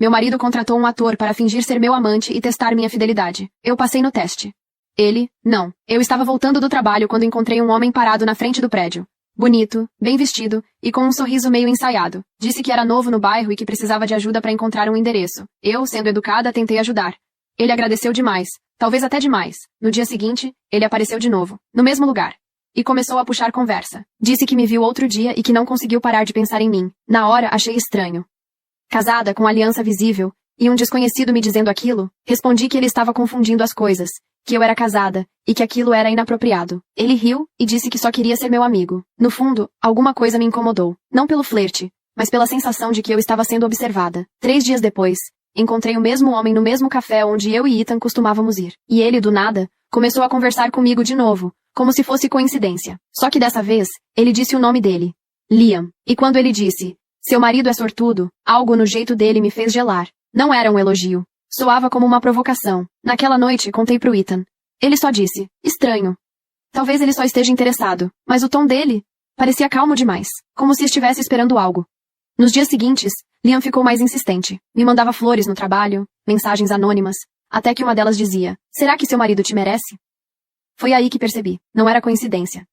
Meu marido contratou um ator para fingir ser meu amante e testar minha fidelidade. Eu passei no teste. Ele, não. Eu estava voltando do trabalho quando encontrei um homem parado na frente do prédio. Bonito, bem vestido e com um sorriso meio ensaiado. Disse que era novo no bairro e que precisava de ajuda para encontrar um endereço. Eu, sendo educada, tentei ajudar. Ele agradeceu demais, talvez até demais. No dia seguinte, ele apareceu de novo, no mesmo lugar. E começou a puxar conversa. Disse que me viu outro dia e que não conseguiu parar de pensar em mim. Na hora, achei estranho. Casada, com aliança visível, e um desconhecido me dizendo aquilo, respondi que ele estava confundindo as coisas, que eu era casada, e que aquilo era inapropriado. Ele riu e disse que só queria ser meu amigo. No fundo, alguma coisa me incomodou. Não pelo flerte, mas pela sensação de que eu estava sendo observada. 3 dias depois, encontrei o mesmo homem no mesmo café onde eu e Ethan costumávamos ir. E ele, do nada, começou a conversar comigo de novo, como se fosse coincidência. Só que dessa vez, ele disse o nome dele. Liam. E quando ele disse, seu marido é sortudo, algo no jeito dele me fez gelar. Não era um elogio. Soava como uma provocação. Naquela noite, contei pro Ethan. Ele só disse, estranho. Talvez ele só esteja interessado, mas o tom dele parecia calmo demais, como se estivesse esperando algo. Nos dias seguintes, Liam ficou mais insistente. Me mandava flores no trabalho, mensagens anônimas, até que uma delas dizia, será que seu marido te merece? Foi aí que percebi. Não era coincidência.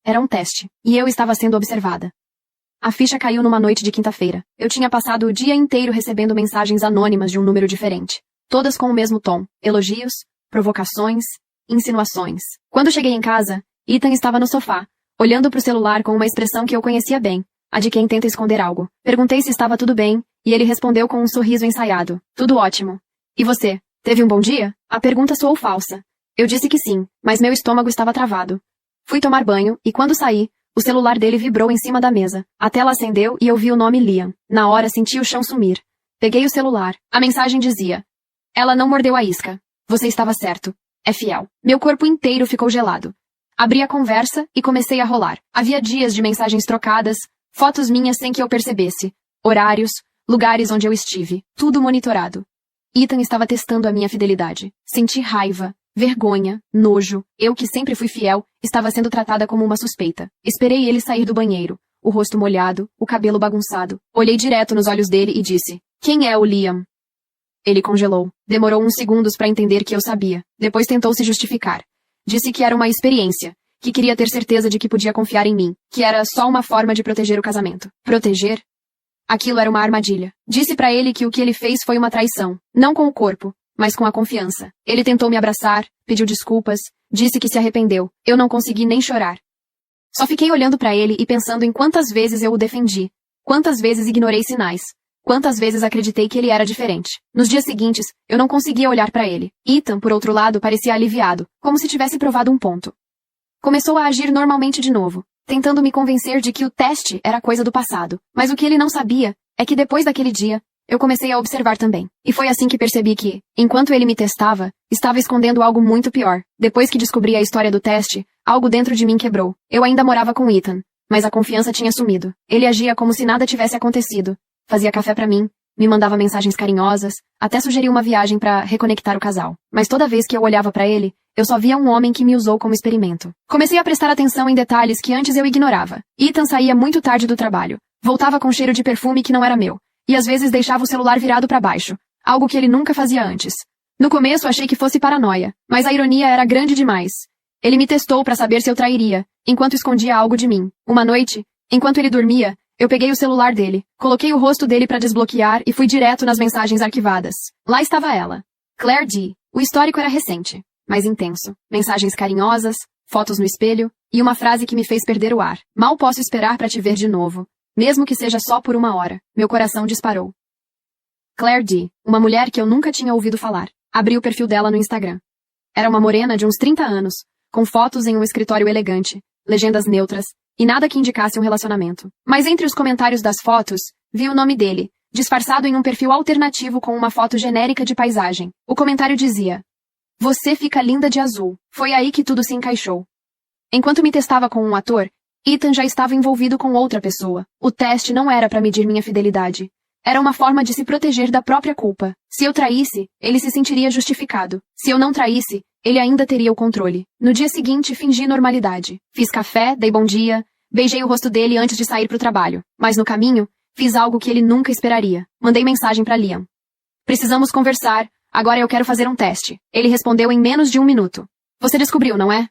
Era um teste, e eu estava sendo observada. A ficha caiu numa noite de quinta-feira. Eu tinha passado o dia inteiro recebendo mensagens anônimas de um número diferente. Todas com o mesmo tom. Elogios, provocações, insinuações. Quando cheguei em casa, Ethan estava no sofá, olhando para o celular com uma expressão que eu conhecia bem, a de quem tenta esconder algo. Perguntei se estava tudo bem, e ele respondeu com um sorriso ensaiado. Tudo ótimo. E você, teve um bom dia? A pergunta soou falsa. Eu disse que sim, mas meu estômago estava travado. Fui tomar banho, e quando saí, o celular dele vibrou em cima da mesa. A tela acendeu e eu vi o nome Liam. Na hora senti o chão sumir. Peguei o celular. A mensagem dizia, ela não mordeu a isca. Você estava certo. É fiel. Meu corpo inteiro ficou gelado. Abri a conversa e comecei a rolar. Havia dias de mensagens trocadas, fotos minhas sem que eu percebesse, horários, lugares onde eu estive, tudo monitorado. Ethan estava testando a minha fidelidade. Senti raiva, vergonha, nojo. Eu, que sempre fui fiel, estava sendo tratada como uma suspeita. Esperei ele sair do banheiro, o rosto molhado, o cabelo bagunçado. Olhei direto nos olhos dele e disse, quem é o Liam? Ele congelou. Demorou uns segundos para entender que eu sabia. Depois tentou se justificar. Disse que era uma experiência, que queria ter certeza de que podia confiar em mim, que era só uma forma de proteger o casamento. Proteger? Aquilo era uma armadilha. Disse para ele que o que ele fez foi uma traição, não com o corpo, mas com a confiança. Ele tentou me abraçar, pediu desculpas, disse que se arrependeu. Eu não consegui nem chorar. Só fiquei olhando para ele e pensando em quantas vezes eu o defendi, quantas vezes ignorei sinais, quantas vezes acreditei que ele era diferente. Nos dias seguintes, eu não conseguia olhar para ele. Ethan, por outro lado, parecia aliviado, como se tivesse provado um ponto. Começou a agir normalmente de novo, tentando me convencer de que o teste era coisa do passado. Mas o que ele não sabia é que depois daquele dia, eu comecei a observar também. E foi assim que percebi que, enquanto ele me testava, estava escondendo algo muito pior. Depois que descobri a história do teste, algo dentro de mim quebrou. Eu ainda morava com Ethan, mas a confiança tinha sumido. Ele agia como se nada tivesse acontecido. Fazia café pra mim, me mandava mensagens carinhosas, até sugeriu uma viagem pra reconectar o casal. Mas toda vez que eu olhava pra ele, eu só via um homem que me usou como experimento. Comecei a prestar atenção em detalhes que antes eu ignorava. Ethan saía muito tarde do trabalho. Voltava com cheiro de perfume que não era meu. E às vezes deixava o celular virado para baixo, algo que ele nunca fazia antes. No começo achei que fosse paranoia, mas a ironia era grande demais. Ele me testou para saber se eu trairia, enquanto escondia algo de mim. Uma noite, enquanto ele dormia, eu peguei o celular dele, coloquei o rosto dele para desbloquear e fui direto nas mensagens arquivadas. Lá estava ela, Claire D. O histórico era recente, mas intenso. Mensagens carinhosas, fotos no espelho e uma frase que me fez perder o ar. Mal posso esperar para te ver de novo. Mesmo que seja só por 1 hora. Meu coração disparou. Claire D., uma mulher que eu nunca tinha ouvido falar. Abri o perfil dela no Instagram. Era uma morena de uns 30 anos, com fotos em um escritório elegante, legendas neutras, e nada que indicasse um relacionamento. Mas entre os comentários das fotos, vi o nome dele, disfarçado em um perfil alternativo com uma foto genérica de paisagem. O comentário dizia, você fica linda de azul. Foi aí que tudo se encaixou. Enquanto me testava com um ator, Ethan já estava envolvido com outra pessoa. O teste não era para medir minha fidelidade. Era uma forma de se proteger da própria culpa. Se eu traísse, ele se sentiria justificado. Se eu não traísse, ele ainda teria o controle. No dia seguinte, fingi normalidade. Fiz café, dei bom dia, beijei o rosto dele antes de sair para o trabalho. Mas no caminho, fiz algo que ele nunca esperaria. Mandei mensagem para Liam. Precisamos conversar. Agora eu quero fazer um teste. Ele respondeu em menos de 1 minuto. Você descobriu, não é?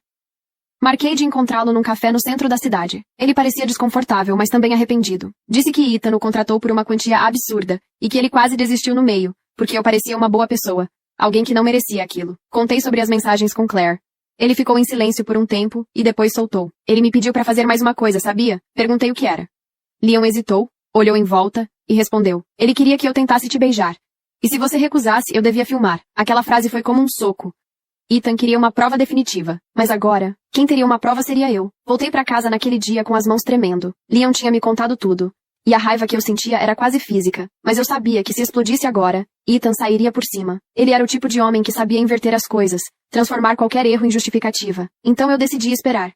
Marquei de encontrá-lo num café no centro da cidade. Ele parecia desconfortável, mas também arrependido. Disse que Ethan o contratou por uma quantia absurda e que ele quase desistiu no meio, porque eu parecia uma boa pessoa. Alguém que não merecia aquilo. Contei sobre as mensagens com Claire. Ele ficou em silêncio por um tempo e depois soltou. Ele me pediu para fazer mais uma coisa, sabia? Perguntei o que era. Leon hesitou, olhou em volta e respondeu. Ele queria que eu tentasse te beijar. E se você recusasse, eu devia filmar. Aquela frase foi como um soco. Ethan queria uma prova definitiva. Mas agora, quem teria uma prova seria eu. Voltei para casa naquele dia com as mãos tremendo. Leon tinha me contado tudo. E a raiva que eu sentia era quase física. Mas eu sabia que se explodisse agora, Ethan sairia por cima. Ele era o tipo de homem que sabia inverter as coisas, transformar qualquer erro em justificativa. Então eu decidi esperar.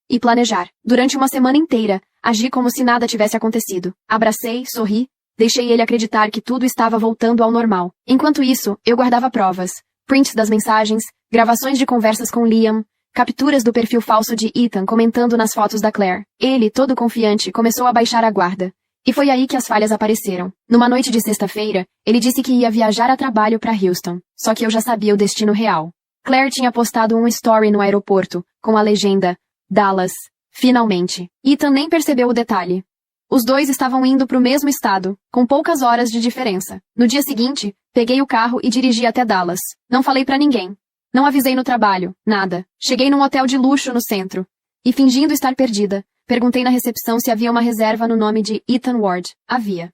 E planejar. Durante uma semana inteira, agi como se nada tivesse acontecido. Abracei, sorri, deixei ele acreditar que tudo estava voltando ao normal. Enquanto isso, eu guardava provas. Prints das mensagens, gravações de conversas com Liam, capturas do perfil falso de Ethan comentando nas fotos da Claire. Ele, todo confiante, começou a baixar a guarda. E foi aí que as falhas apareceram. Numa noite de sexta-feira, ele disse que ia viajar a trabalho para Houston. Só que eu já sabia o destino real. Claire tinha postado um story no aeroporto, com a legenda Dallas, finalmente. Ethan nem percebeu o detalhe. Os dois estavam indo para o mesmo estado, com poucas horas de diferença. No dia seguinte, peguei o carro e dirigi até Dallas. Não falei para ninguém. Não avisei no trabalho, nada. Cheguei num hotel de luxo no centro. E fingindo estar perdida, perguntei na recepção se havia uma reserva no nome de Ethan Ward. Havia.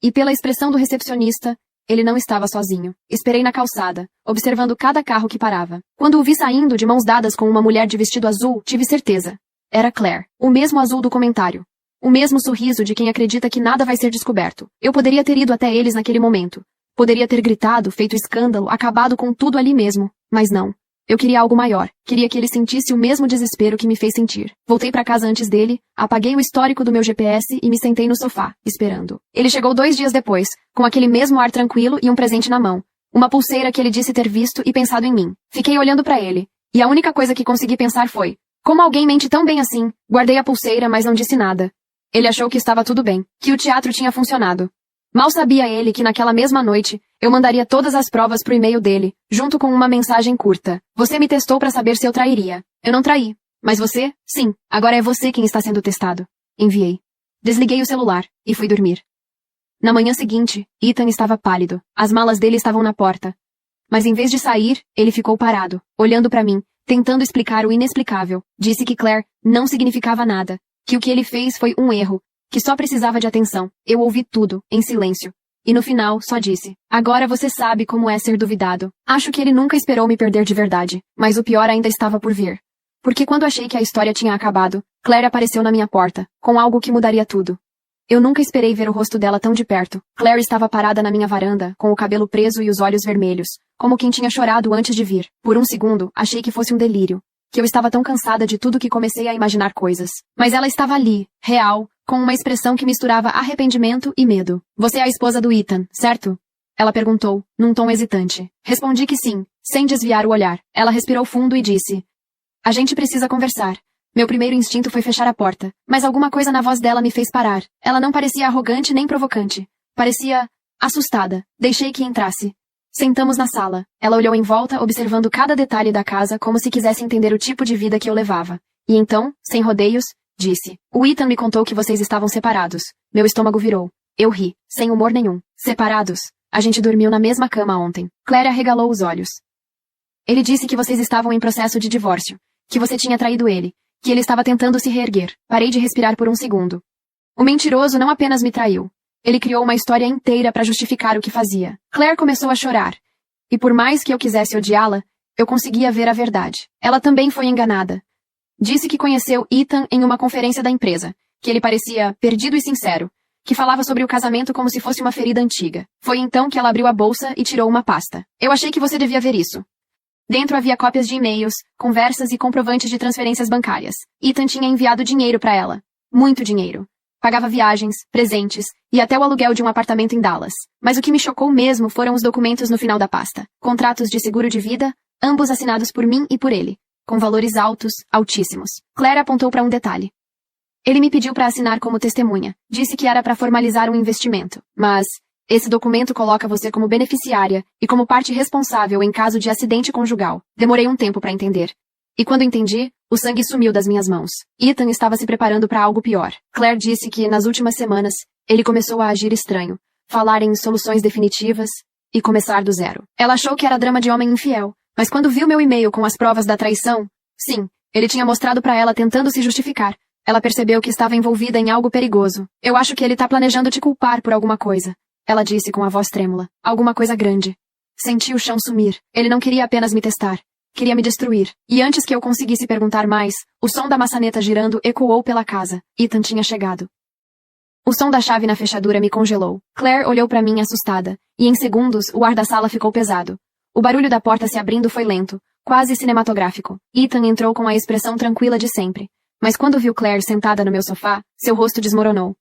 E pela expressão do recepcionista, ele não estava sozinho. Esperei na calçada, observando cada carro que parava. Quando o vi saindo de mãos dadas com uma mulher de vestido azul, tive certeza. Era Claire. O mesmo azul do comentário. O mesmo sorriso de quem acredita que nada vai ser descoberto. Eu poderia ter ido até eles naquele momento. Poderia ter gritado, feito escândalo, acabado com tudo ali mesmo. Mas não. Eu queria algo maior. Queria que ele sentisse o mesmo desespero que me fez sentir. Voltei para casa antes dele, apaguei o histórico do meu GPS e me sentei no sofá, esperando. Ele chegou 2 dias depois, com aquele mesmo ar tranquilo e um presente na mão. Uma pulseira que ele disse ter visto e pensado em mim. Fiquei olhando para ele. E a única coisa que consegui pensar foi: como alguém mente tão bem assim? Guardei a pulseira, mas não disse nada. Ele achou que estava tudo bem, que o teatro tinha funcionado. Mal sabia ele que naquela mesma noite, eu mandaria todas as provas pro e-mail dele, junto com uma mensagem curta. Você me testou para saber se eu trairia. Eu não traí. Mas você? Sim. Agora é você quem está sendo testado. Enviei. Desliguei o celular e fui dormir. Na manhã seguinte, Ethan estava pálido. As malas dele estavam na porta. Mas em vez de sair, ele ficou parado, olhando para mim, tentando explicar o inexplicável. Disse que Claire não significava nada, que o que ele fez foi um erro, que só precisava de atenção. Eu ouvi tudo, em silêncio. E no final, só disse: agora você sabe como é ser duvidado. Acho que ele nunca esperou me perder de verdade, mas o pior ainda estava por vir. Porque quando achei que a história tinha acabado, Claire apareceu na minha porta, com algo que mudaria tudo. Eu nunca esperei ver o rosto dela tão de perto. Claire estava parada na minha varanda, com o cabelo preso e os olhos vermelhos, como quem tinha chorado antes de vir. Por um segundo, achei que fosse um delírio, que eu estava tão cansada de tudo que comecei a imaginar coisas. Mas ela estava ali, real, com uma expressão que misturava arrependimento e medo. Você é a esposa do Ethan, certo? Ela perguntou, num tom hesitante. Respondi que sim, sem desviar o olhar. Ela respirou fundo e disse: a gente precisa conversar. Meu primeiro instinto foi fechar a porta, mas alguma coisa na voz dela me fez parar. Ela não parecia arrogante nem provocante. Parecia assustada. Deixei que entrasse. Sentamos na sala. Ela olhou em volta, observando cada detalhe da casa como se quisesse entender o tipo de vida que eu levava. E então, sem rodeios, disse: o Ethan me contou que vocês estavam separados. Meu estômago virou. Eu ri, sem humor nenhum. Separados? A gente dormiu na mesma cama ontem. Claire arregalou os olhos. Ele disse que vocês estavam em processo de divórcio, que você tinha traído ele, que ele estava tentando se reerguer. Parei de respirar por um segundo. O mentiroso não apenas me traiu. Ele criou uma história inteira para justificar o que fazia. Claire começou a chorar. E por mais que eu quisesse odiá-la, eu conseguia ver a verdade. Ela também foi enganada. Disse que conheceu Ethan em uma conferência da empresa, que ele parecia perdido e sincero, que falava sobre o casamento como se fosse uma ferida antiga. Foi então que ela abriu a bolsa e tirou uma pasta. Eu achei que você devia ver isso. Dentro havia cópias de e-mails, conversas e comprovantes de transferências bancárias. Ethan tinha enviado dinheiro para ela. Muito dinheiro. Pagava viagens, presentes e até o aluguel de um apartamento em Dallas. Mas o que me chocou mesmo foram os documentos no final da pasta. Contratos de seguro de vida, ambos assinados por mim e por ele, com valores altos, altíssimos. Claire apontou para um detalhe. Ele me pediu para assinar como testemunha. Disse que era para formalizar um investimento. Mas Esse documento coloca você como beneficiária e como parte responsável em caso de acidente conjugal. Demorei um tempo para entender. E quando entendi, o sangue sumiu das minhas mãos. Ethan estava se preparando para algo pior. Claire disse que, nas últimas semanas, ele começou a agir estranho, falar em soluções definitivas e começar do zero. Ela achou que era drama de homem infiel, mas quando viu meu e-mail com as provas da traição, sim, ele tinha mostrado para ela tentando se justificar. Ela percebeu que estava envolvida em algo perigoso. Eu acho que ele tá planejando te culpar por alguma coisa. Ela disse com a voz trêmula. Alguma coisa grande. Senti o chão sumir. Ele não queria apenas me testar. Queria me destruir. E antes que eu conseguisse perguntar mais, o som da maçaneta girando ecoou pela casa. Ethan tinha chegado. O som da chave na fechadura me congelou. Claire olhou para mim assustada. E em segundos, o ar da sala ficou pesado. O barulho da porta se abrindo foi lento, quase cinematográfico. Ethan entrou com a expressão tranquila de sempre. Mas quando viu Claire sentada no meu sofá, seu rosto desmoronou.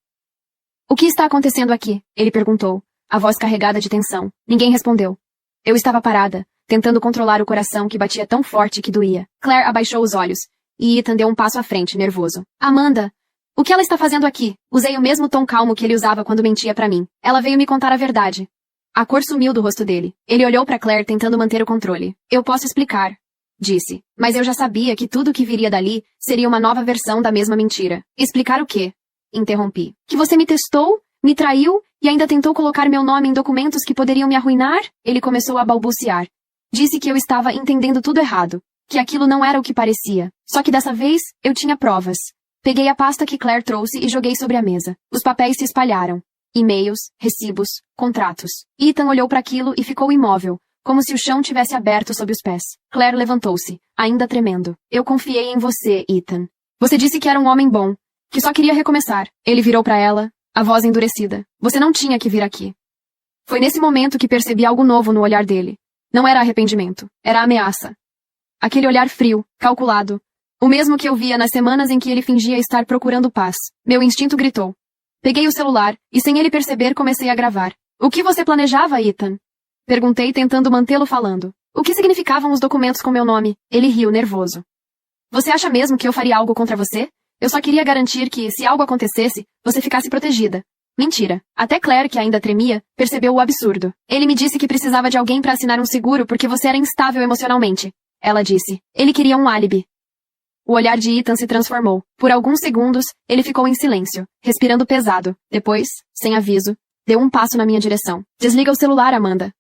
O que está acontecendo aqui? Ele perguntou, a voz carregada de tensão. Ninguém respondeu. Eu estava parada, tentando controlar o coração que batia tão forte que doía. Claire abaixou os olhos, e Ethan deu um passo à frente, nervoso. Amanda! O que ela está fazendo aqui? Usei o mesmo tom calmo que ele usava quando mentia para mim. Ela veio me contar a verdade. A cor sumiu do rosto dele. Ele olhou para Claire tentando manter o controle. Eu posso explicar, disse. Mas eu já sabia que tudo que viria dali seria uma nova versão da mesma mentira. Explicar o quê? Interrompi. Que você me testou, me traiu e ainda tentou colocar meu nome em documentos que poderiam me arruinar? Ele começou a balbuciar. Disse que eu estava entendendo tudo errado, que aquilo não era o que parecia. Só que dessa vez, eu tinha provas. Peguei a pasta que Claire trouxe e joguei sobre a mesa. Os papéis se espalharam. E-mails, recibos, contratos. Ethan olhou para aquilo e ficou imóvel, como se o chão tivesse aberto sob os pés. Claire levantou-se, ainda tremendo. Eu confiei em você, Ethan. Você disse que era um homem bom, que só queria recomeçar. Ele virou para ela, a voz endurecida. Você não tinha que vir aqui. Foi nesse momento que percebi algo novo no olhar dele. Não era arrependimento, era ameaça. Aquele olhar frio, calculado. O mesmo que eu via nas semanas em que ele fingia estar procurando paz. Meu instinto gritou. Peguei o celular, e sem ele perceber comecei a gravar. O que você planejava, Ethan? Perguntei tentando mantê-lo falando. O que significavam os documentos com meu nome? Ele riu, nervoso. Você acha mesmo que eu faria algo contra você? Eu só queria garantir que, se algo acontecesse, você ficasse protegida. Mentira. Até Claire, que ainda tremia, percebeu o absurdo. Ele me disse que precisava de alguém para assinar um seguro porque você era instável emocionalmente. Ela disse. Ele queria um álibi. O olhar de Ethan se transformou. Por alguns segundos, ele ficou em silêncio, respirando pesado. Depois, sem aviso, deu um passo na minha direção. Desliga o celular, Amanda.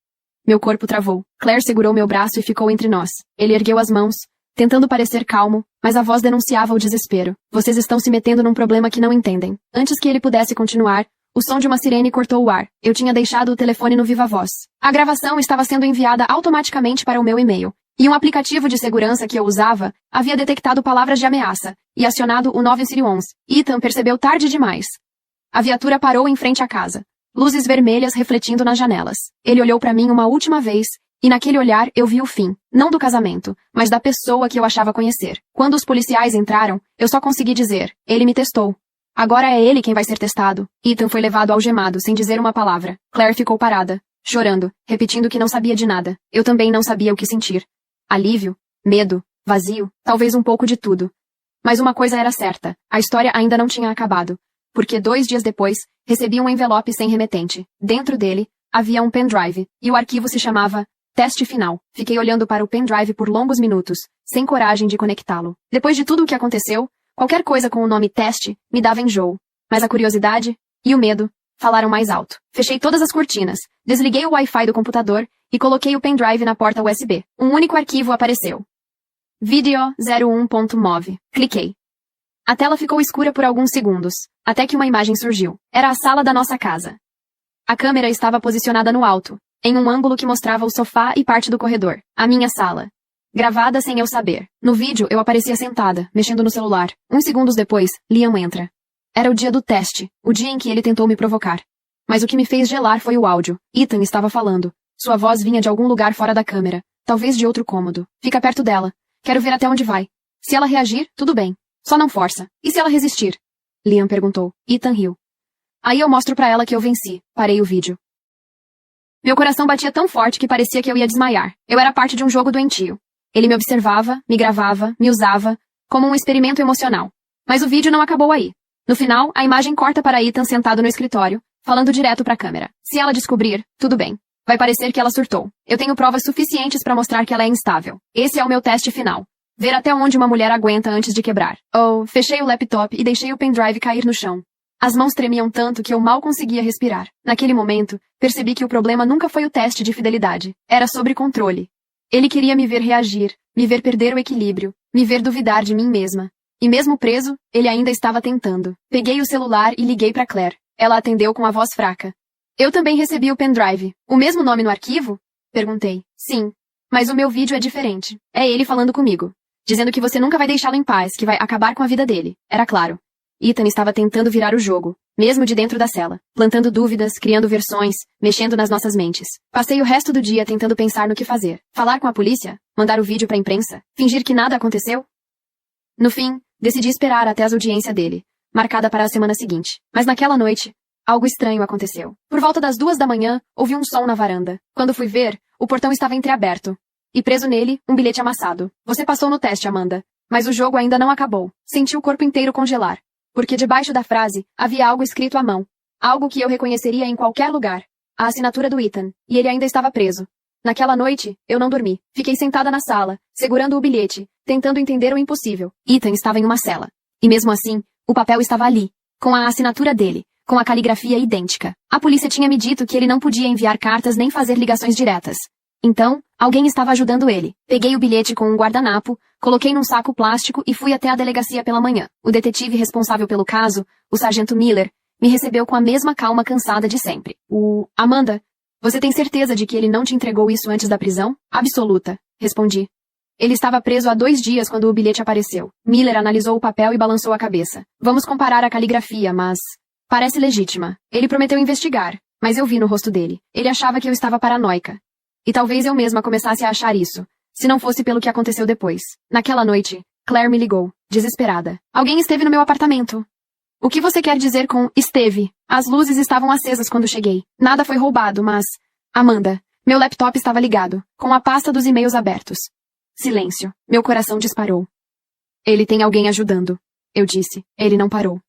Meu corpo travou. Claire segurou meu braço e ficou entre nós. Ele ergueu as mãos, tentando parecer calmo, mas a voz denunciava o desespero. Vocês estão se metendo num problema que não entendem. Antes que ele pudesse continuar, o som de uma sirene cortou o ar. Eu tinha deixado o telefone no viva voz. A gravação estava sendo enviada automaticamente para o meu e-mail. E um aplicativo de segurança que eu usava havia detectado palavras de ameaça e acionado o 911. Ethan percebeu tarde demais. A viatura parou em frente à casa. Luzes vermelhas refletindo nas janelas. Ele olhou para mim uma última vez, e naquele olhar eu vi o fim, não do casamento, mas da pessoa que eu achava conhecer. Quando os policiais entraram, eu só consegui dizer, ele me testou. Agora é ele quem vai ser testado. Ethan foi levado algemado, sem dizer uma palavra. Claire ficou parada, chorando, repetindo que não sabia de nada. Eu também não sabia o que sentir. Alívio, medo, vazio, talvez um pouco de tudo. Mas uma coisa era certa, a história ainda não tinha acabado, porque 2 dias depois, recebi um envelope sem remetente. Dentro dele, havia um pendrive, e o arquivo se chamava Teste Final. Fiquei olhando para o pendrive por longos minutos, sem coragem de conectá-lo. Depois de tudo o que aconteceu, qualquer coisa com o nome teste me dava enjoo. Mas a curiosidade e o medo falaram mais alto. Fechei todas as cortinas, desliguei o Wi-Fi do computador e coloquei o pendrive na porta USB. Um único arquivo apareceu. Video 01.mov. Cliquei. A tela ficou escura por alguns segundos, até que uma imagem surgiu. Era a sala da nossa casa. A câmera estava posicionada no alto, em um ângulo que mostrava o sofá e parte do corredor. A minha sala. Gravada sem eu saber. No vídeo, eu aparecia sentada, mexendo no celular. Uns segundos depois, Liam entra. Era o dia do teste, o dia em que ele tentou me provocar. Mas o que me fez gelar foi o áudio. Ethan estava falando. Sua voz vinha de algum lugar fora da câmera, talvez de outro cômodo. Fica perto dela. Quero ver até onde vai. Se ela reagir, tudo bem. Só não força. E se ela resistir? Liam perguntou. Ethan riu. Aí eu mostro pra ela que eu venci. Parei o vídeo. Meu coração batia tão forte que parecia que eu ia desmaiar. Eu era parte de um jogo doentio. Ele me observava, me gravava, me usava, como um experimento emocional. Mas o vídeo não acabou aí. No final, a imagem corta para Ethan sentado no escritório, falando direto pra câmera. Se ela descobrir, tudo bem. Vai parecer que ela surtou. Eu tenho provas suficientes pra mostrar que ela é instável. Esse é o meu teste final. Ver até onde uma mulher aguenta antes de quebrar. Oh, fechei o laptop e deixei o pendrive cair no chão. As mãos tremiam tanto que eu mal conseguia respirar. Naquele momento, percebi que o problema nunca foi o teste de fidelidade. Era sobre controle. Ele queria me ver reagir, me ver perder o equilíbrio, me ver duvidar de mim mesma. E mesmo preso, ele ainda estava tentando. Peguei o celular e liguei para Claire. Ela atendeu com a voz fraca. Eu também recebi o pendrive. O mesmo nome no arquivo? Perguntei. Sim. Mas o meu vídeo é diferente. É ele falando comigo. Dizendo que você nunca vai deixá-lo em paz, que vai acabar com a vida dele. Era claro. Ethan estava tentando virar o jogo, mesmo de dentro da cela, plantando dúvidas, criando versões, mexendo nas nossas mentes. Passei o resto do dia tentando pensar no que fazer. Falar com a polícia? Mandar o vídeo para a imprensa? Fingir que nada aconteceu? No fim, decidi esperar até a audiência dele, marcada para a semana seguinte. Mas naquela noite, algo estranho aconteceu. Por volta das 2 da manhã, ouvi um som na varanda. Quando fui ver, o portão estava entreaberto. E preso nele, um bilhete amassado. Você passou no teste, Amanda. Mas o jogo ainda não acabou. Senti o corpo inteiro congelar. Porque debaixo da frase, havia algo escrito à mão. Algo que eu reconheceria em qualquer lugar. A assinatura do Ethan. E ele ainda estava preso. Naquela noite, eu não dormi. Fiquei sentada na sala, segurando o bilhete, tentando entender o impossível. Ethan estava em uma cela. E mesmo assim, o papel estava ali, com a assinatura dele, com a caligrafia idêntica. A polícia tinha me dito que ele não podia enviar cartas nem fazer ligações diretas. Então, alguém estava ajudando ele. Peguei o bilhete com um guardanapo, coloquei num saco plástico e fui até a delegacia pela manhã. O detetive responsável pelo caso, o sargento Miller, me recebeu com a mesma calma cansada de sempre. Amanda, você tem certeza de que ele não te entregou isso antes da prisão? Absoluta, respondi. Ele estava preso há 2 dias quando o bilhete apareceu. Miller analisou o papel e balançou a cabeça. Vamos comparar a caligrafia, mas... parece legítima. Ele prometeu investigar, mas eu vi no rosto dele. Ele achava que eu estava paranoica. E talvez eu mesma começasse a achar isso, se não fosse pelo que aconteceu depois. Naquela noite, Claire me ligou, desesperada. Alguém esteve no meu apartamento. O que você quer dizer com esteve? As luzes estavam acesas quando cheguei. Nada foi roubado, mas... Amanda, meu laptop estava ligado, com a pasta dos e-mails abertos. Silêncio. Meu coração disparou. Ele tem alguém ajudando, eu disse. Ele não parou.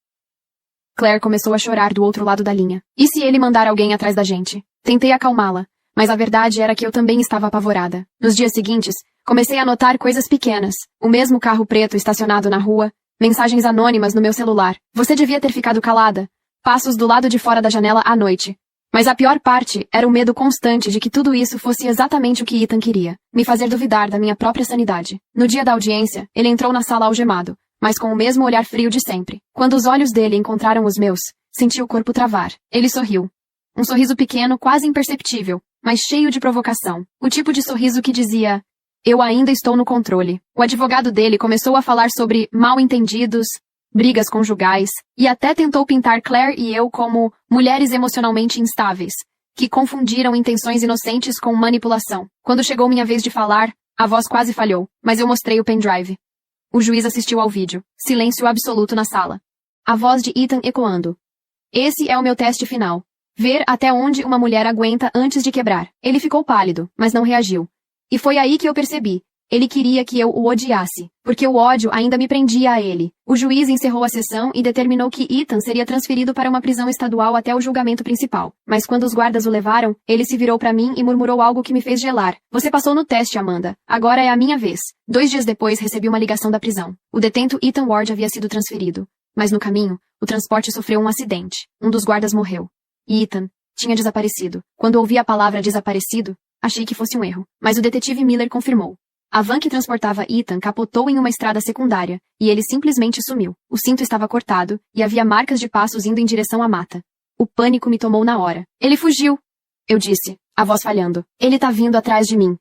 Claire começou a chorar do outro lado da linha. E se ele mandar alguém atrás da gente? Tentei acalmá-la. Mas a verdade era que eu também estava apavorada. Nos dias seguintes, comecei a notar coisas pequenas. O mesmo carro preto estacionado na rua, mensagens anônimas no meu celular. Você devia ter ficado calada. Passos do lado de fora da janela à noite. Mas a pior parte era o medo constante de que tudo isso fosse exatamente o que Ethan queria. Me fazer duvidar da minha própria sanidade. No dia da audiência, ele entrou na sala algemado, mas com o mesmo olhar frio de sempre. Quando os olhos dele encontraram os meus, senti o corpo travar. Ele sorriu. Um sorriso pequeno, quase imperceptível, mas cheio de provocação. O tipo de sorriso que dizia, eu ainda estou no controle. O advogado dele começou a falar sobre mal-entendidos, brigas conjugais, e até tentou pintar Claire e eu como mulheres emocionalmente instáveis, que confundiram intenções inocentes com manipulação. Quando chegou minha vez de falar, a voz quase falhou, mas eu mostrei o pendrive. O juiz assistiu ao vídeo. Silêncio absoluto na sala. A voz de Ethan ecoando. Esse é o meu teste final. Ver até onde uma mulher aguenta antes de quebrar. Ele ficou pálido, mas não reagiu. E foi aí que eu percebi. Ele queria que eu o odiasse, porque o ódio ainda me prendia a ele. O juiz encerrou a sessão e determinou que Ethan seria transferido para uma prisão estadual até o julgamento principal. Mas quando os guardas o levaram, ele se virou para mim e murmurou algo que me fez gelar. Você passou no teste, Amanda. Agora é a minha vez. 2 dias depois, recebi uma ligação da prisão. O detento Ethan Ward havia sido transferido. Mas no caminho, o transporte sofreu um acidente. Um dos guardas morreu. E Ethan tinha desaparecido. Quando ouvi a palavra desaparecido, achei que fosse um erro. Mas o detetive Miller confirmou. A van que transportava Ethan capotou em uma estrada secundária, e ele simplesmente sumiu. O cinto estava cortado, e havia marcas de passos indo em direção à mata. O pânico me tomou na hora. Ele fugiu! Eu disse, a voz falhando. Ele tá vindo atrás de mim.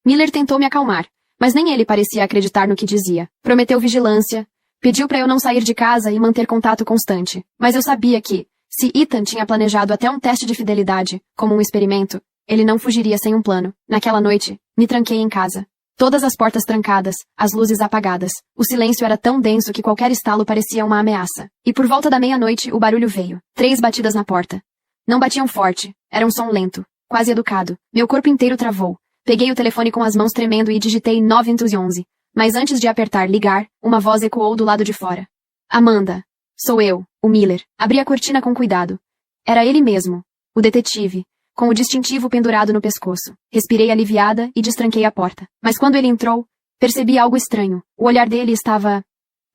Miller tentou me acalmar, mas nem ele parecia acreditar no que dizia. Prometeu vigilância, pediu para eu não sair de casa e manter contato constante. Mas eu sabia que, se Ethan tinha planejado até um teste de fidelidade, como um experimento, ele não fugiria sem um plano. Naquela noite, me tranquei em casa. Todas as portas trancadas, as luzes apagadas. O silêncio era tão denso que qualquer estalo parecia uma ameaça. E por volta da meia-noite, o barulho veio. 3 batidas na porta. Não batiam forte. Era um som lento, quase educado. Meu corpo inteiro travou. Peguei o telefone com as mãos tremendo e digitei 911. Mas antes de apertar ligar, uma voz ecoou do lado de fora. Amanda. Sou eu, o Miller. Abri a cortina com cuidado. Era ele mesmo, o detetive, com o distintivo pendurado no pescoço. Respirei aliviada e destranquei a porta. Mas quando ele entrou, percebi algo estranho. O olhar dele estava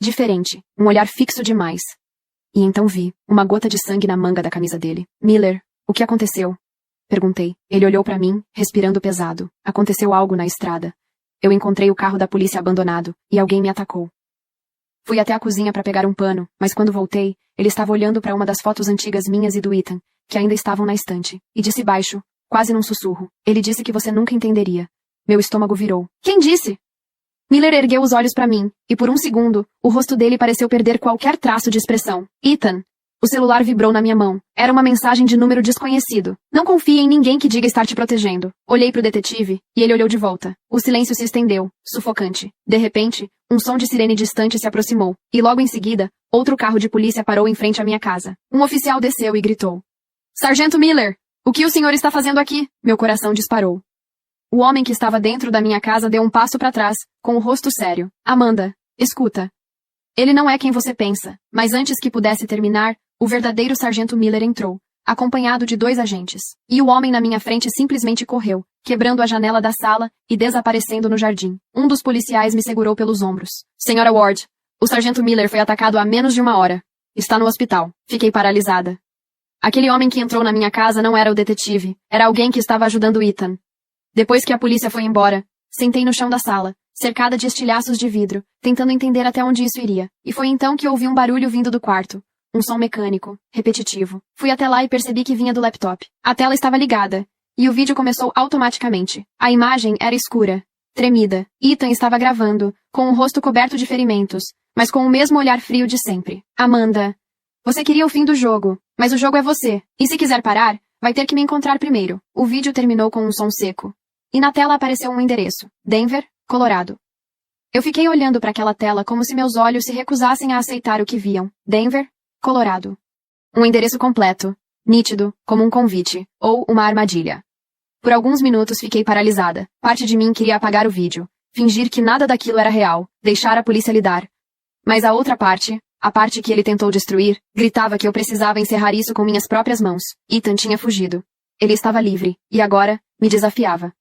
diferente, um olhar fixo demais. E então vi uma gota de sangue na manga da camisa dele. Miller, o que aconteceu? Perguntei. Ele olhou para mim, respirando pesado. Aconteceu algo na estrada. Eu encontrei o carro da polícia abandonado, e alguém me atacou. Fui até a cozinha para pegar um pano, mas quando voltei, ele estava olhando para uma das fotos antigas minhas e do Ethan, que ainda estavam na estante, e disse baixo, quase num sussurro. Ele disse que você nunca entenderia. Meu estômago virou. Quem disse? Miller ergueu os olhos para mim, e por um segundo, o rosto dele pareceu perder qualquer traço de expressão. Ethan. O celular vibrou na minha mão. Era uma mensagem de número desconhecido. Não confie em ninguém que diga estar te protegendo. Olhei pro detetive, e ele olhou de volta. O silêncio se estendeu, sufocante. De repente, um som de sirene distante se aproximou, e logo em seguida, outro carro de polícia parou em frente à minha casa. Um oficial desceu e gritou. Sargento Miller! O que o senhor está fazendo aqui? Meu coração disparou. O homem que estava dentro da minha casa deu um passo para trás, com o rosto sério. Amanda, escuta. Ele não é quem você pensa, mas antes que pudesse terminar, o verdadeiro sargento Miller entrou, acompanhado de 2 agentes. E o homem na minha frente simplesmente correu, quebrando a janela da sala e desaparecendo no jardim. Um dos policiais me segurou pelos ombros. Senhora Ward, o sargento Miller foi atacado há menos de 1 hora. Está no hospital. Fiquei paralisada. Aquele homem que entrou na minha casa não era o detetive. Era alguém que estava ajudando Ethan. Depois que a polícia foi embora, sentei no chão da sala, cercada de estilhaços de vidro, tentando entender até onde isso iria. E foi então que ouvi um barulho vindo do quarto. Um som mecânico, repetitivo. Fui até lá e percebi que vinha do laptop. A tela estava ligada, e o vídeo começou automaticamente. A imagem era escura, tremida. Ethan estava gravando, com o rosto coberto de ferimentos, mas com o mesmo olhar frio de sempre. Amanda, você queria o fim do jogo, mas o jogo é você. E se quiser parar, vai ter que me encontrar primeiro. O vídeo terminou com um som seco. E na tela apareceu um endereço. Denver, Colorado. Eu fiquei olhando para aquela tela como se meus olhos se recusassem a aceitar o que viam. Denver, Colorado. Um endereço completo, nítido, como um convite, ou uma armadilha. Por alguns minutos fiquei paralisada. Parte de mim queria apagar o vídeo, fingir que nada daquilo era real, deixar a polícia lidar. Mas a outra parte, a parte que ele tentou destruir, gritava que eu precisava encerrar isso com minhas próprias mãos. Ethan tinha fugido. Ele estava livre, e agora, me desafiava.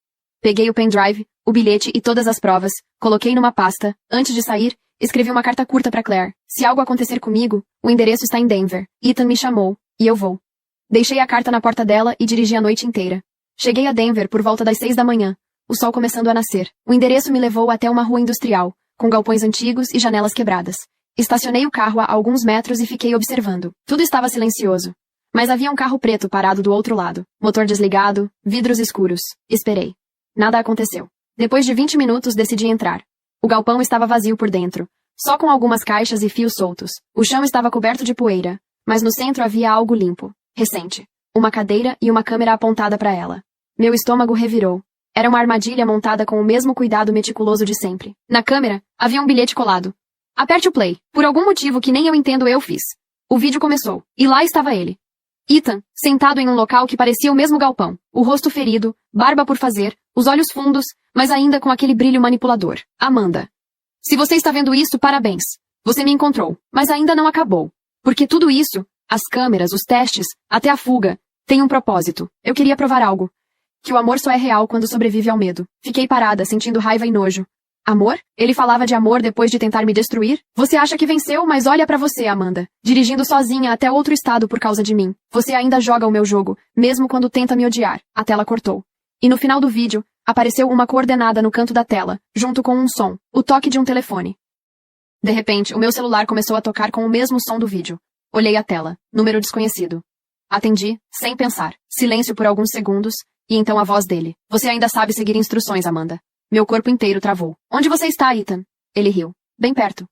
Peguei o pendrive, o bilhete e todas as provas, coloquei numa pasta. Antes de sair, escrevi uma carta curta para Claire. Se algo acontecer comigo, o endereço está em Denver. Ethan me chamou, e eu vou. Deixei a carta na porta dela e dirigi a noite inteira. Cheguei a Denver por volta das 6 da manhã, o sol começando a nascer. O endereço me levou até uma rua industrial, com galpões antigos e janelas quebradas. Estacionei o carro a alguns metros e fiquei observando. Tudo estava silencioso. Mas havia um carro preto parado do outro lado. Motor desligado, vidros escuros. Esperei. Nada aconteceu. Depois de 20 minutos decidi entrar. O galpão estava vazio por dentro, só com algumas caixas e fios soltos. O chão estava coberto de poeira, mas no centro havia algo limpo, recente. Uma cadeira e uma câmera apontada para ela. Meu estômago revirou. Era uma armadilha montada com o mesmo cuidado meticuloso de sempre. Na câmera, havia um bilhete colado. Aperte o play. Por algum motivo que nem eu entendo eu fiz. O vídeo começou, e lá estava ele. Ethan, sentado em um local que parecia o mesmo galpão. O rosto ferido, barba por fazer, os olhos fundos, mas ainda com aquele brilho manipulador. Amanda. Se você está vendo isso, parabéns. Você me encontrou, mas ainda não acabou. Porque tudo isso, as câmeras, os testes, até a fuga, tem um propósito. Eu queria provar algo. Que o amor só é real quando sobrevive ao medo. Fiquei parada, sentindo raiva e nojo. Amor? Ele falava de amor depois de tentar me destruir? Você acha que venceu, mas olha pra você, Amanda. Dirigindo sozinha até outro estado por causa de mim. Você ainda joga o meu jogo, mesmo quando tenta me odiar. A tela cortou. E no final do vídeo, apareceu uma coordenada no canto da tela, junto com um som, o toque de um telefone. De repente, o meu celular começou a tocar com o mesmo som do vídeo. Olhei a tela. Número desconhecido. Atendi, sem pensar. Silêncio por alguns segundos, e então a voz dele. Você ainda sabe seguir instruções, Amanda. Meu corpo inteiro travou. Onde você está, Ethan? Ele riu. Bem perto.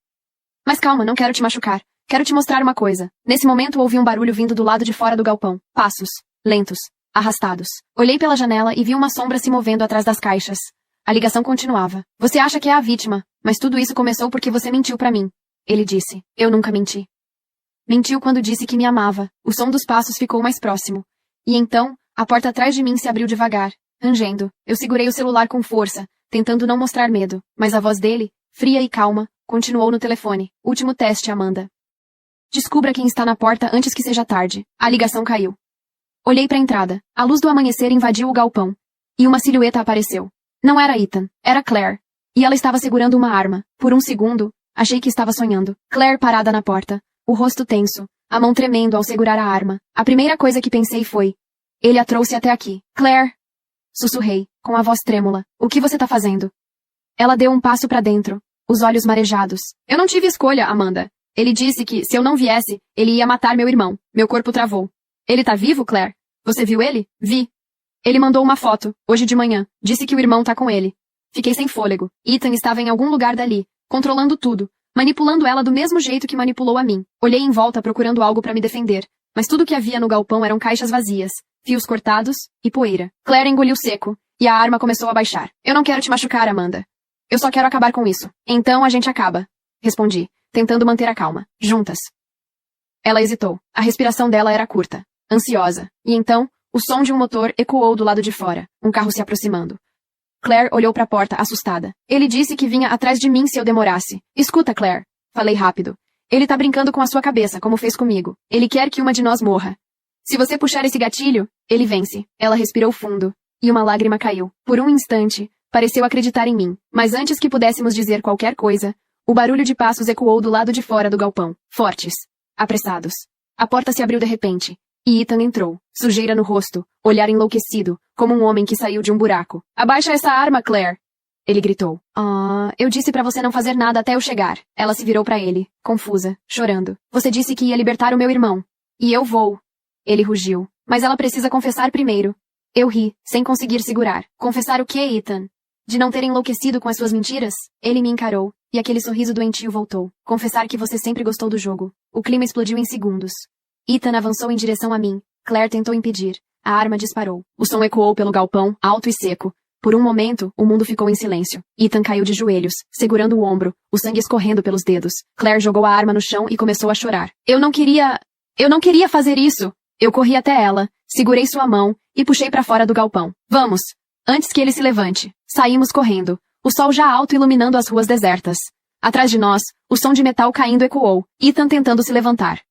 Mas calma, não quero te machucar. Quero te mostrar uma coisa. Nesse momento ouvi um barulho vindo do lado de fora do galpão. Passos. Lentos. Arrastados. Olhei pela janela e vi uma sombra se movendo atrás das caixas. A ligação continuava. Você acha que é a vítima, mas tudo isso começou porque você mentiu pra mim. Ele disse. Eu nunca menti. Mentiu quando disse que me amava. O som dos passos ficou mais próximo. E então, a porta atrás de mim se abriu devagar. Rangendo. Eu segurei o celular com força, tentando não mostrar medo, mas a voz dele, fria e calma, continuou no telefone. Último teste, Amanda. Descubra quem está na porta antes que seja tarde. A ligação caiu. Olhei para a entrada. A luz do amanhecer invadiu o galpão. E uma silhueta apareceu. Não era Ethan, era Claire. E ela estava segurando uma arma. Por um segundo, achei que estava sonhando. Claire parada na porta, o rosto tenso, a mão tremendo ao segurar a arma. A primeira coisa que pensei foi: ele a trouxe até aqui. Claire! Sussurrei, com a voz trêmula. O que você tá fazendo? Ela deu um passo para dentro, os olhos marejados. Eu não tive escolha, Amanda. Ele disse que, se eu não viesse, ele ia matar meu irmão. Meu corpo travou. Ele tá vivo, Claire? Você viu ele? Vi. Ele mandou uma foto, hoje de manhã. Disse que o irmão tá com ele. Fiquei sem fôlego. Ethan estava em algum lugar dali, controlando tudo, manipulando ela do mesmo jeito que manipulou a mim. Olhei em volta procurando algo para me defender, mas tudo que havia no galpão eram caixas vazias, fios cortados e poeira. Claire engoliu seco, e a arma começou a baixar. Eu não quero te machucar, Amanda. Eu só quero acabar com isso. Então a gente acaba. Respondi, tentando manter a calma. Juntas. Ela hesitou. A respiração dela era curta, ansiosa. E então, o som de um motor ecoou do lado de fora, um carro se aproximando. Claire olhou para a porta, assustada. Ele disse que vinha atrás de mim se eu demorasse. Escuta, Claire. Falei rápido. Ele tá brincando com a sua cabeça, como fez comigo. Ele quer que uma de nós morra. Se você puxar esse gatilho, ele vence. Ela respirou fundo, e uma lágrima caiu. Por um instante, pareceu acreditar em mim. Mas antes que pudéssemos dizer qualquer coisa, o barulho de passos ecoou do lado de fora do galpão. Fortes. Apressados. A porta se abriu de repente. E Ethan entrou, sujeira no rosto, olhar enlouquecido, como um homem que saiu de um buraco. Abaixa essa arma, Claire! Ele gritou. Eu disse pra você não fazer nada até eu chegar. Ela se virou pra ele, confusa, chorando. Você disse que ia libertar o meu irmão. E eu vou. Ele rugiu. Mas ela precisa confessar primeiro. Eu ri, sem conseguir segurar. Confessar o quê, Ethan? De não ter enlouquecido com as suas mentiras? Ele me encarou, e aquele sorriso doentio voltou. Confessar que você sempre gostou do jogo. O clima explodiu em segundos. Ethan avançou em direção a mim. Claire tentou impedir. A arma disparou. O som ecoou pelo galpão, alto e seco. Por um momento, o mundo ficou em silêncio. Ethan caiu de joelhos, segurando o ombro, o sangue escorrendo pelos dedos. Claire jogou a arma no chão e começou a chorar. Eu não queria fazer isso! Eu corri até ela, segurei sua mão e puxei para fora do galpão. Vamos! Antes que ele se levante. Saímos correndo, o sol já alto iluminando as ruas desertas. Atrás de nós, o som de metal caindo ecoou, Ethan tentando se levantar.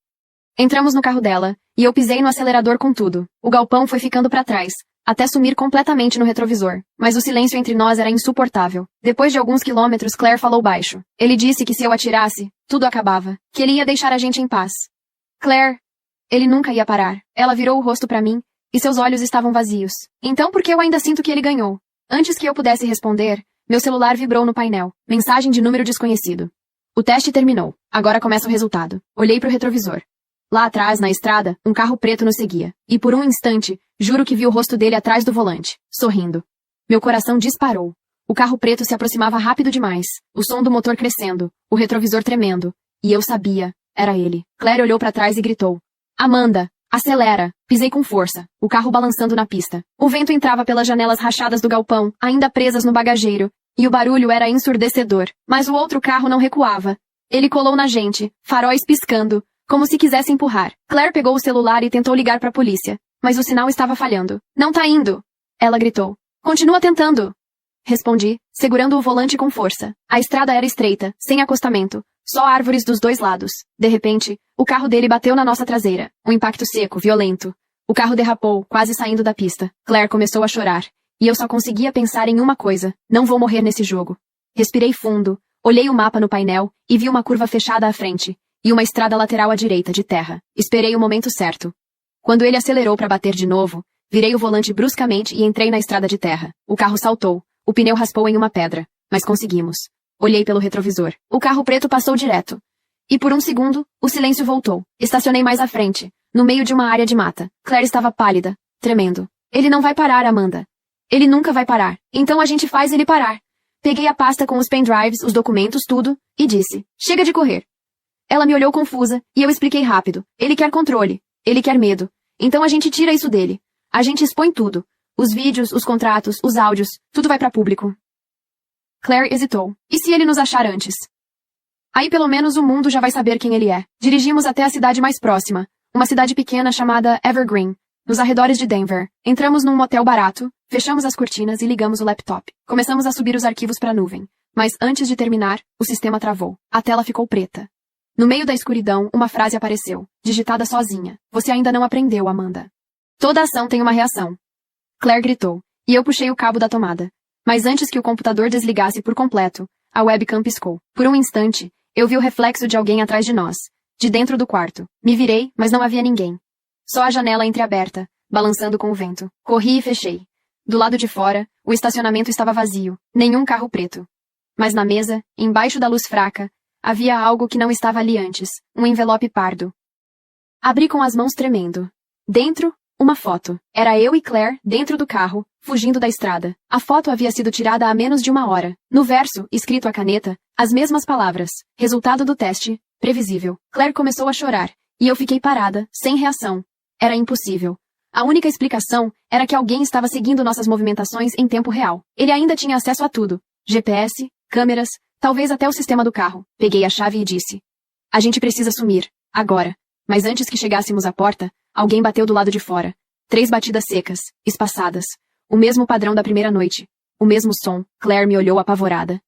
Entramos no carro dela, e eu pisei no acelerador com tudo. O galpão foi ficando para trás, até sumir completamente no retrovisor. Mas o silêncio entre nós era insuportável. Depois de alguns quilômetros, Claire falou baixo. Ele disse que se eu atirasse, tudo acabava. Que ele ia deixar a gente em paz. Claire... Ele nunca ia parar. Ela virou o rosto para mim, e seus olhos estavam vazios. Então por que eu ainda sinto que ele ganhou? Antes que eu pudesse responder, meu celular vibrou no painel. Mensagem de número desconhecido. O teste terminou. Agora começa o resultado. Olhei pro retrovisor. Lá atrás, na estrada, um carro preto nos seguia. E por um instante, juro que vi o rosto dele atrás do volante, sorrindo. Meu coração disparou. O carro preto se aproximava rápido demais. O som do motor crescendo, o retrovisor tremendo. E eu sabia, era ele. Claire olhou para trás e gritou. Amanda, acelera! Pisei com força, o carro balançando na pista. O vento entrava pelas janelas rachadas do galpão, ainda presas no bagageiro. E o barulho era ensurdecedor. Mas o outro carro não recuava. Ele colou na gente, faróis piscando, como se quisesse empurrar. Claire pegou o celular e tentou ligar para a polícia, mas o sinal estava falhando. Não tá indo! Ela gritou. Continua tentando! Respondi, segurando o volante com força. A estrada era estreita, sem acostamento, só árvores dos dois lados. De repente, o carro dele bateu na nossa traseira. Um impacto seco, violento. O carro derrapou, quase saindo da pista. Claire começou a chorar, e eu só conseguia pensar em uma coisa. Não vou morrer nesse jogo. Respirei fundo, olhei o mapa no painel e vi uma curva fechada à frente. E uma estrada lateral à direita, de terra. Esperei o momento certo. Quando ele acelerou para bater de novo, virei o volante bruscamente e entrei na estrada de terra. O carro saltou. O pneu raspou em uma pedra. Mas conseguimos. Olhei pelo retrovisor. O carro preto passou direto. E por um segundo, o silêncio voltou. Estacionei mais à frente, no meio de uma área de mata. Claire estava pálida, tremendo. Ele não vai parar, Amanda. Ele nunca vai parar. Então a gente faz ele parar. Peguei a pasta com os pendrives, os documentos, tudo, e disse. Chega de correr. Ela me olhou confusa, e eu expliquei rápido. Ele quer controle. Ele quer medo. Então a gente tira isso dele. A gente expõe tudo. Os vídeos, os contratos, os áudios, tudo vai para público. Claire hesitou. E se ele nos achar antes? Aí pelo menos o mundo já vai saber quem ele é. Dirigimos até a cidade mais próxima. Uma cidade pequena chamada Evergreen, nos arredores de Denver. Entramos num motel barato, fechamos as cortinas e ligamos o laptop. Começamos a subir os arquivos para a nuvem. Mas antes de terminar, o sistema travou. A tela ficou preta. No meio da escuridão, uma frase apareceu, digitada sozinha. Você ainda não aprendeu, Amanda. Toda ação tem uma reação. Claire gritou, e eu puxei o cabo da tomada. Mas antes que o computador desligasse por completo, a webcam piscou. Por um instante, eu vi o reflexo de alguém atrás de nós, de dentro do quarto. Me virei, mas não havia ninguém. Só a janela entreaberta, balançando com o vento. Corri e fechei. Do lado de fora, o estacionamento estava vazio, nenhum carro preto. Mas na mesa, embaixo da luz fraca, havia algo que não estava ali antes, um envelope pardo. Abri com as mãos tremendo. Dentro, uma foto. Era eu e Claire, dentro do carro, fugindo da estrada. A foto havia sido tirada há menos de uma hora. No verso, escrito à caneta, as mesmas palavras. Resultado do teste, previsível. Claire começou a chorar, e eu fiquei parada, sem reação. Era impossível. A única explicação era que alguém estava seguindo nossas movimentações em tempo real. Ele ainda tinha acesso a tudo. GPS, câmeras, talvez até o sistema do carro. Peguei a chave e disse: "A gente precisa sumir, agora." Mas antes que chegássemos à porta, alguém bateu do lado de fora. 3 batidas secas, espaçadas. O mesmo padrão da primeira noite. O mesmo som. Claire me olhou apavorada.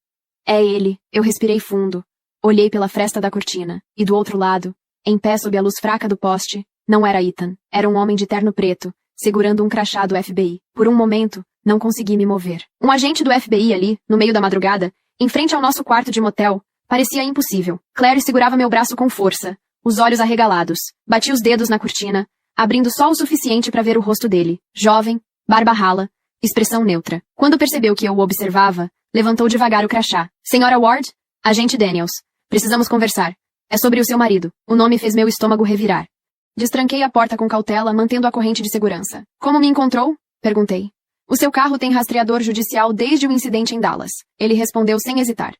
É ele. Eu respirei fundo. Olhei pela fresta da cortina. E do outro lado, em pé sob a luz fraca do poste, não era Ethan. Era um homem de terno preto, segurando um crachá do FBI. Por um momento, não consegui me mover. Um agente do FBI ali, no meio da madrugada, em frente ao nosso quarto de motel, parecia impossível. Claire segurava meu braço com força, os olhos arregalados. Bati os dedos na cortina, abrindo só o suficiente para ver o rosto dele. Jovem, barba rala, expressão neutra. Quando percebeu que eu o observava, levantou devagar o crachá. "Senhora Ward? Agente Daniels. Precisamos conversar. É sobre o seu marido." O nome fez meu estômago revirar. Destranquei a porta com cautela, mantendo a corrente de segurança. "Como me encontrou?" perguntei. "O seu carro tem rastreador judicial desde o incidente em Dallas." Ele respondeu sem hesitar.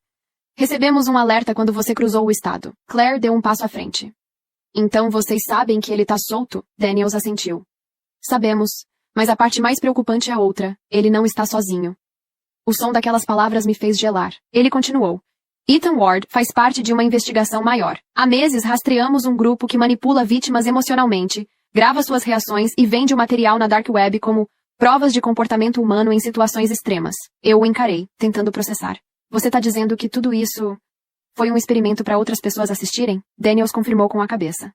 "Recebemos um alerta quando você cruzou o estado." Claire deu um passo à frente. "Então vocês sabem que ele tá solto?" Daniels assentiu. "Sabemos, mas a parte mais preocupante é outra. Ele não está sozinho." O som daquelas palavras me fez gelar. Ele continuou. "Ethan Ward faz parte de uma investigação maior. Há meses rastreamos um grupo que manipula vítimas emocionalmente, grava suas reações e vende o material na dark web como provas de comportamento humano em situações extremas." Eu o encarei, tentando processar. "Você tá dizendo que tudo isso foi um experimento para outras pessoas assistirem?" Daniels confirmou com a cabeça.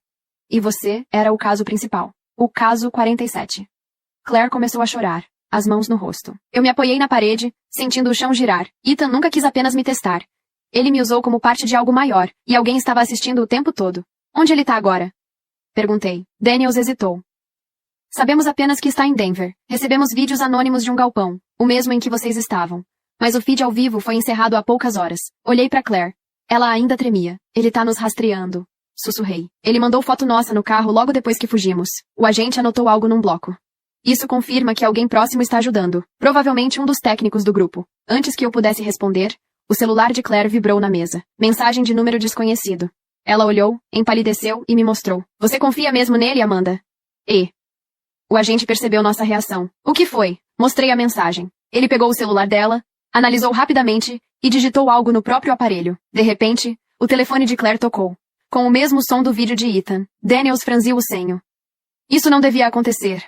"E você era o caso principal. O caso 47. Claire começou a chorar, as mãos no rosto. Eu me apoiei na parede, sentindo o chão girar. Ethan nunca quis apenas me testar. Ele me usou como parte de algo maior, e alguém estava assistindo o tempo todo. "Onde ele tá agora?" perguntei. Daniels hesitou. "Sabemos apenas que está em Denver. Recebemos vídeos anônimos de um galpão, o mesmo em que vocês estavam. Mas o feed ao vivo foi encerrado há poucas horas." Olhei para Claire. Ela ainda tremia. "Ele tá nos rastreando." Sussurrei. "Ele mandou foto nossa no carro logo depois que fugimos." O agente anotou algo num bloco. "Isso confirma que alguém próximo está ajudando. Provavelmente um dos técnicos do grupo." Antes que eu pudesse responder, o celular de Claire vibrou na mesa. Mensagem de número desconhecido. Ela olhou, empalideceu e me mostrou. "Você confia mesmo nele, Amanda?" O agente percebeu nossa reação. "O que foi?" Mostrei a mensagem. Ele pegou o celular dela, analisou rapidamente e digitou algo no próprio aparelho. De repente, o telefone de Claire tocou, com o mesmo som do vídeo de Ethan. Daniels franziu o senho. Isso não devia acontecer.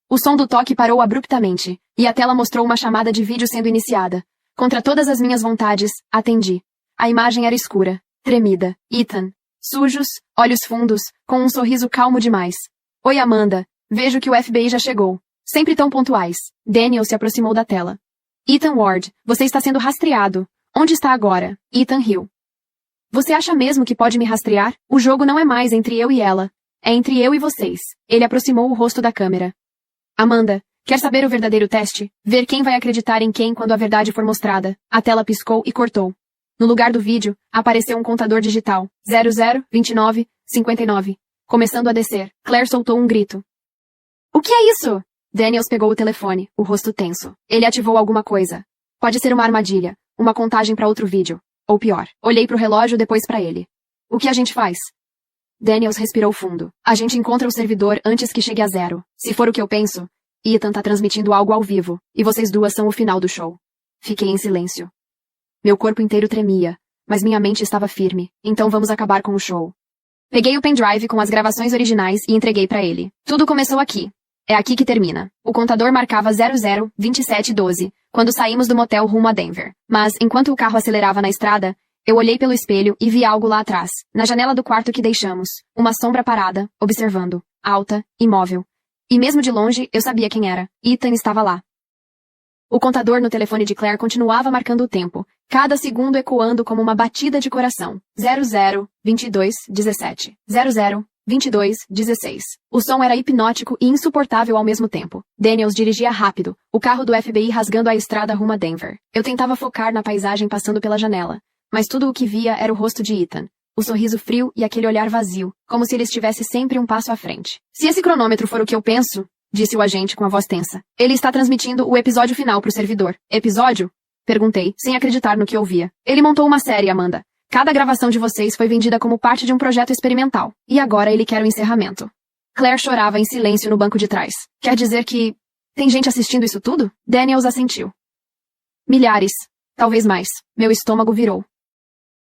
O som do toque parou abruptamente, e a tela mostrou uma chamada de vídeo sendo iniciada. Contra todas as minhas vontades, atendi. A imagem era escura, tremida. Ethan, sujos, olhos fundos, com um sorriso calmo demais. "Oi, Amanda. Vejo que o FBI já chegou. Sempre tão pontuais." Daniel se aproximou da tela. "Ethan Ward, você está sendo rastreado. Onde está agora?" Ethan riu. "Você acha mesmo que pode me rastrear? O jogo não é mais entre eu e ela. É entre eu e vocês." Ele aproximou o rosto da câmera. "Amanda, quer saber o verdadeiro teste? Ver quem vai acreditar em quem quando a verdade for mostrada." A tela piscou e cortou. No lugar do vídeo, apareceu um contador digital. 00, 29, 59. Começando a descer. Claire soltou um grito. "O que é isso?" Daniels pegou o telefone, o rosto tenso. Ele ativou alguma coisa. Pode ser uma armadilha, uma contagem para outro vídeo. Ou pior. Olhei pro relógio, depois para ele. "O que a gente faz?" Daniels respirou fundo. "A gente encontra o servidor antes que chegue a 0. Se for o que eu penso, Ethan tá transmitindo algo ao vivo, e vocês duas são o final do show." Fiquei em silêncio. Meu corpo inteiro tremia, mas minha mente estava firme. "Então vamos acabar com o show." Peguei o pendrive com as gravações originais e entreguei para ele. "Tudo começou aqui. É aqui que termina." O contador marcava 00, 27, 12, quando saímos do motel rumo a Denver. Mas, enquanto o carro acelerava na estrada, eu olhei pelo espelho e vi algo lá atrás, na janela do quarto que deixamos. Uma sombra parada, observando. Alta, imóvel. E mesmo de longe, eu sabia quem era. Ethan estava lá. O contador no telefone de Claire continuava marcando o tempo, cada segundo ecoando como uma batida de coração. 00, 22, 17. 00, 22, 16. O som era hipnótico e insuportável ao mesmo tempo. Daniels dirigia rápido, o carro do FBI rasgando a estrada rumo a Denver. Eu tentava focar na paisagem passando pela janela, mas tudo o que via era o rosto de Ethan. O sorriso frio e aquele olhar vazio, como se ele estivesse sempre um passo à frente. Se esse cronômetro for o que eu penso, disse o agente com a voz tensa, ele está transmitindo o episódio final para o servidor. Episódio? Perguntei, sem acreditar no que ouvia. Ele montou uma série, Amanda. Cada gravação de vocês foi vendida como parte de um projeto experimental. E agora ele quer o encerramento. Claire chorava em silêncio no banco de trás. Quer dizer que... tem gente assistindo isso tudo? Daniels assentiu. Milhares. Talvez mais. Meu estômago virou.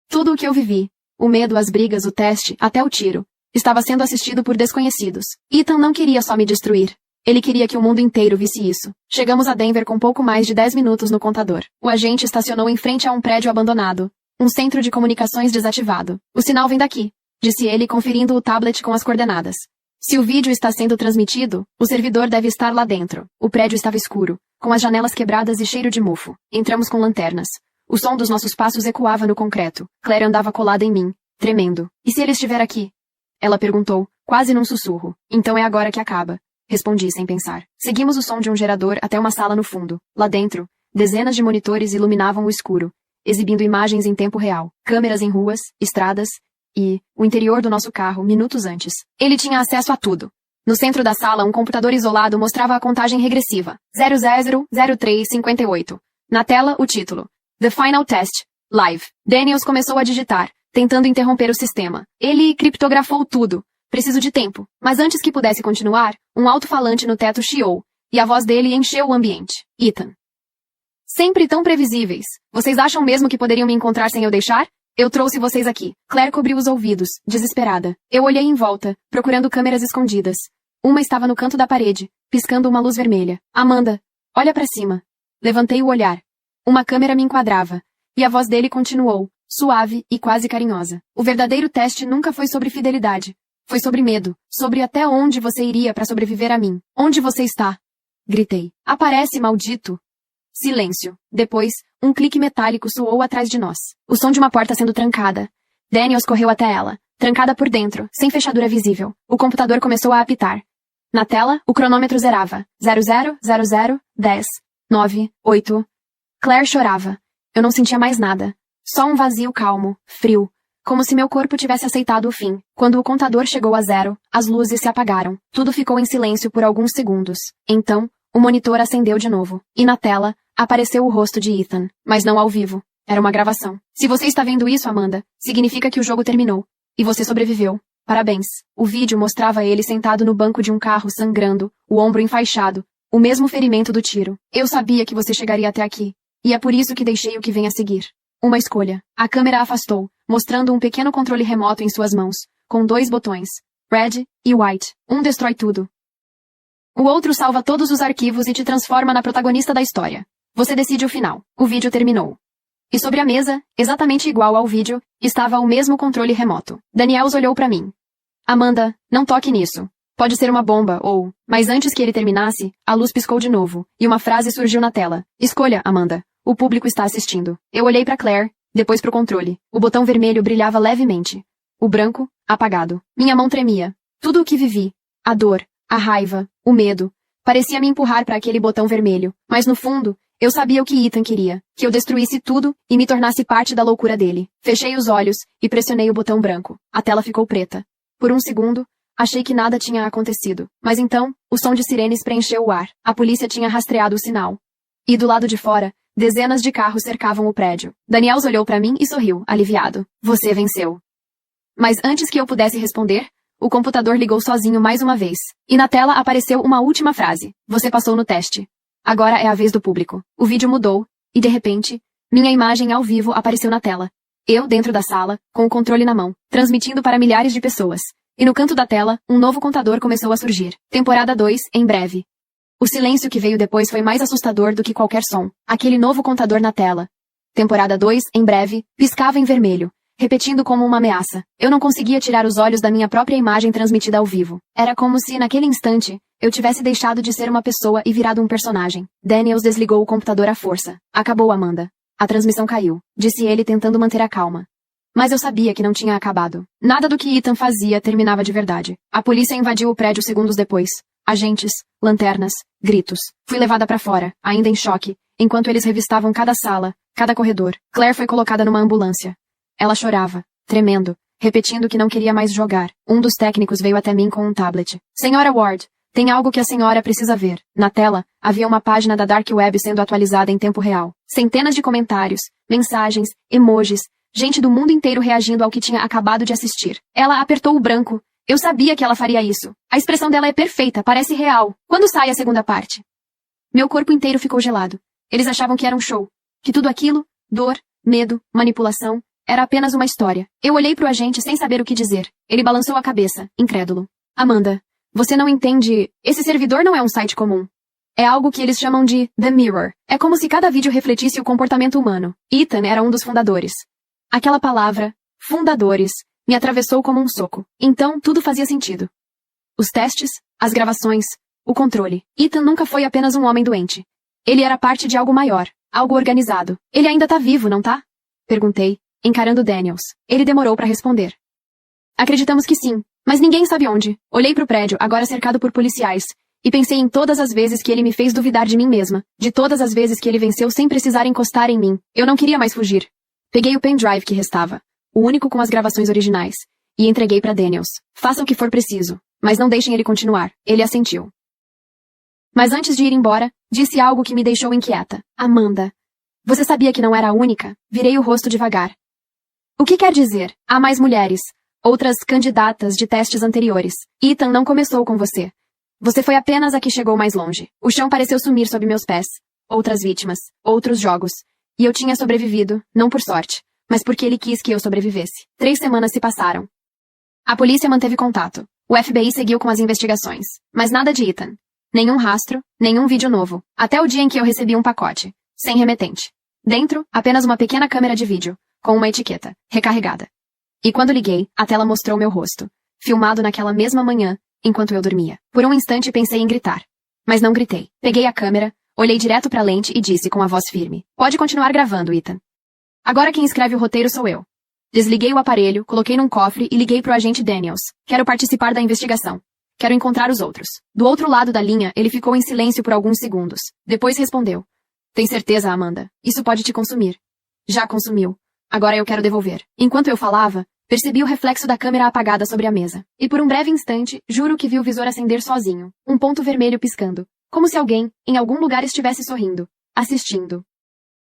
Tudo o que eu vivi, o medo, as brigas, o teste, até o tiro, estava sendo assistido por desconhecidos. Ethan não queria só me destruir. Ele queria que o mundo inteiro visse isso. Chegamos a Denver com pouco mais de 10 minutos no contador. O agente estacionou em frente a um prédio abandonado. Um centro de comunicações desativado. O sinal vem daqui, disse ele, conferindo o tablet com as coordenadas. Se o vídeo está sendo transmitido, o servidor deve estar lá dentro. O prédio estava escuro, com as janelas quebradas e cheiro de mofo. Entramos com lanternas. O som dos nossos passos ecoava no concreto. Claire andava colada em mim, tremendo. E se ele estiver aqui? Ela perguntou, quase num sussurro. Então é agora que acaba. Respondi sem pensar. Seguimos o som de um gerador até uma sala no fundo. Lá dentro, dezenas de monitores iluminavam o escuro, exibindo imagens em tempo real, câmeras em ruas, estradas e o interior do nosso carro minutos antes. Ele tinha acesso a tudo. No centro da sala, um computador isolado mostrava a contagem regressiva. 000358. Na tela, o título. The Final Test. Live. Daniels começou a digitar, tentando interromper o sistema. Ele criptografou tudo. Preciso de tempo. Mas antes que pudesse continuar, um alto-falante no teto chiou, e a voz dele encheu o ambiente. Ethan. Sempre tão previsíveis. Vocês acham mesmo que poderiam me encontrar sem eu deixar? Eu trouxe vocês aqui. Claire cobriu os ouvidos, desesperada. Eu olhei em volta, procurando câmeras escondidas. Uma estava no canto da parede, piscando uma luz vermelha. Amanda, olha para cima. Levantei o olhar. Uma câmera me enquadrava, e a voz dele continuou, suave e quase carinhosa. O verdadeiro teste nunca foi sobre fidelidade. Foi sobre medo, sobre até onde você iria para sobreviver a mim. Onde você está? Gritei. Aparece, maldito! Silêncio. Depois, um clique metálico soou atrás de nós. O som de uma porta sendo trancada. Daniels correu até ela, trancada por dentro, sem fechadura visível. O computador começou a apitar. Na tela, o cronômetro zerava. 0000 10 9 8. Claire chorava. Eu não sentia mais nada. Só um vazio calmo, frio, como se meu corpo tivesse aceitado o fim. Quando o contador chegou a 0, as luzes se apagaram. Tudo ficou em silêncio por alguns segundos. Então, o monitor acendeu de novo. E na tela, apareceu o rosto de Ethan. Mas não ao vivo. Era uma gravação. Se você está vendo isso, Amanda, significa que o jogo terminou. E você sobreviveu. Parabéns. O vídeo mostrava ele sentado no banco de um carro sangrando, o ombro enfaixado, o mesmo ferimento do tiro. Eu sabia que você chegaria até aqui. E é por isso que deixei o que vem a seguir. Uma escolha. A câmera afastou, mostrando um pequeno controle remoto em suas mãos, com 2 botões, Red e White. Um destrói tudo. O outro salva todos os arquivos e te transforma na protagonista da história. Você decide o final. O vídeo terminou. E sobre a mesa, exatamente igual ao vídeo, estava o mesmo controle remoto. Daniels olhou para mim. Amanda, não toque nisso. Pode ser uma bomba, ou... Mas antes que ele terminasse, a luz piscou de novo, e uma frase surgiu na tela. Escolha, Amanda. O público está assistindo. Eu olhei para Claire, depois para o controle. O botão vermelho brilhava levemente. O branco, apagado. Minha mão tremia. Tudo o que vivi. A dor, a raiva, o medo. Parecia me empurrar para aquele botão vermelho. Mas no fundo, eu sabia o que Ethan queria. Que eu destruísse tudo e me tornasse parte da loucura dele. Fechei os olhos e pressionei o botão branco. A tela ficou preta. Por um segundo, achei que nada tinha acontecido. Mas então, o som de sirenes preencheu o ar. A polícia tinha rastreado o sinal. E do lado de fora, dezenas de carros cercavam o prédio. Daniels olhou para mim e sorriu, aliviado. Você venceu. Mas antes que eu pudesse responder, o computador ligou sozinho mais uma vez. E na tela apareceu uma última frase. Você passou no teste. Agora é a vez do público. O vídeo mudou, e de repente, minha imagem ao vivo apareceu na tela. Eu dentro da sala, com o controle na mão, transmitindo para milhares de pessoas. E no canto da tela, um novo contador começou a surgir. Temporada 2, em breve. O silêncio que veio depois foi mais assustador do que qualquer som. Aquele novo contador na tela. Temporada 2, em breve, piscava em vermelho. repetindo como uma ameaça. Eu não conseguia tirar os olhos da minha própria imagem transmitida ao vivo. Era como se, naquele instante, eu tivesse deixado de ser uma pessoa e virado um personagem. Daniels desligou o computador à força. Acabou, Amanda. A transmissão caiu, disse ele tentando manter a calma. Mas eu sabia que não tinha acabado. Nada do que Ethan fazia terminava de verdade. A polícia invadiu o prédio segundos depois. Agentes, lanternas, gritos. Fui levada para fora, ainda em choque, enquanto eles revistavam cada sala, cada corredor. Claire foi colocada numa ambulância. Ela chorava, tremendo, repetindo que não queria mais jogar. Um dos técnicos veio até mim com um tablet. Senhora Ward, tem algo que a senhora precisa ver. Na tela, havia uma página da Dark Web sendo atualizada em tempo real. Centenas de comentários, mensagens, emojis, gente do mundo inteiro reagindo ao que tinha acabado de assistir. Ela apertou o branco. Eu sabia que ela faria isso. A expressão dela é perfeita, parece real. Quando sai a segunda parte? Meu corpo inteiro ficou gelado. Eles achavam que era um show. Que tudo aquilo, dor, medo, manipulação, era apenas uma história. Eu olhei pro agente sem saber o que dizer. Ele balançou a cabeça, incrédulo. Amanda, você não entende... Esse servidor não é um site comum. É algo que eles chamam de The Mirror. É como se cada vídeo refletisse o comportamento humano. Ethan era um dos fundadores. Aquela palavra, fundadores, me atravessou como um soco. Então, tudo fazia sentido. Os testes, as gravações, o controle. Ethan nunca foi apenas um homem doente. Ele era parte de algo maior, algo organizado. Ele ainda tá vivo, não tá? Perguntei, encarando Daniels. Ele demorou para responder. Acreditamos que sim, mas ninguém sabe onde. Olhei pro prédio, agora cercado por policiais, e pensei em todas as vezes que ele me fez duvidar de mim mesma, de todas as vezes que ele venceu sem precisar encostar em mim. Eu não queria mais fugir. Peguei o pendrive que restava, o único com as gravações originais, e entreguei para Daniels. Faça o que for preciso, mas não deixem ele continuar. Ele assentiu. Mas antes de ir embora, disse algo que me deixou inquieta. Amanda, você sabia que não era a única? Virei o rosto devagar. O que quer dizer? Há mais mulheres, outras candidatas de testes anteriores. Ethan não começou com você. Você foi apenas a que chegou mais longe. O chão pareceu sumir sob meus pés. Outras vítimas, outros jogos. E eu tinha sobrevivido, não por sorte, mas porque ele quis que eu sobrevivesse. 3 semanas se passaram. A polícia manteve contato. O FBI seguiu com as investigações. Mas nada de Ethan. Nenhum rastro, nenhum vídeo novo. Até o dia em que eu recebi um pacote. Sem remetente. Dentro, apenas uma pequena câmera de vídeo, com uma etiqueta, recarregada. E quando liguei, a tela mostrou meu rosto, filmado naquela mesma manhã, enquanto eu dormia. Por um instante pensei em gritar. Mas não gritei. Peguei a câmera, olhei direto para a lente e disse com a voz firme. Pode continuar gravando, Ethan. Agora quem escreve o roteiro sou eu. Desliguei o aparelho, coloquei num cofre e liguei pro agente Daniels. Quero participar da investigação. Quero encontrar os outros. Do outro lado da linha, ele ficou em silêncio por alguns segundos. Depois respondeu. Tem certeza, Amanda? Isso pode te consumir. Já consumiu. Agora eu quero devolver. Enquanto eu falava, percebi o reflexo da câmera apagada sobre a mesa. E por um breve instante, juro que vi o visor acender sozinho. Um ponto vermelho piscando. Como se alguém, em algum lugar estivesse sorrindo. Assistindo.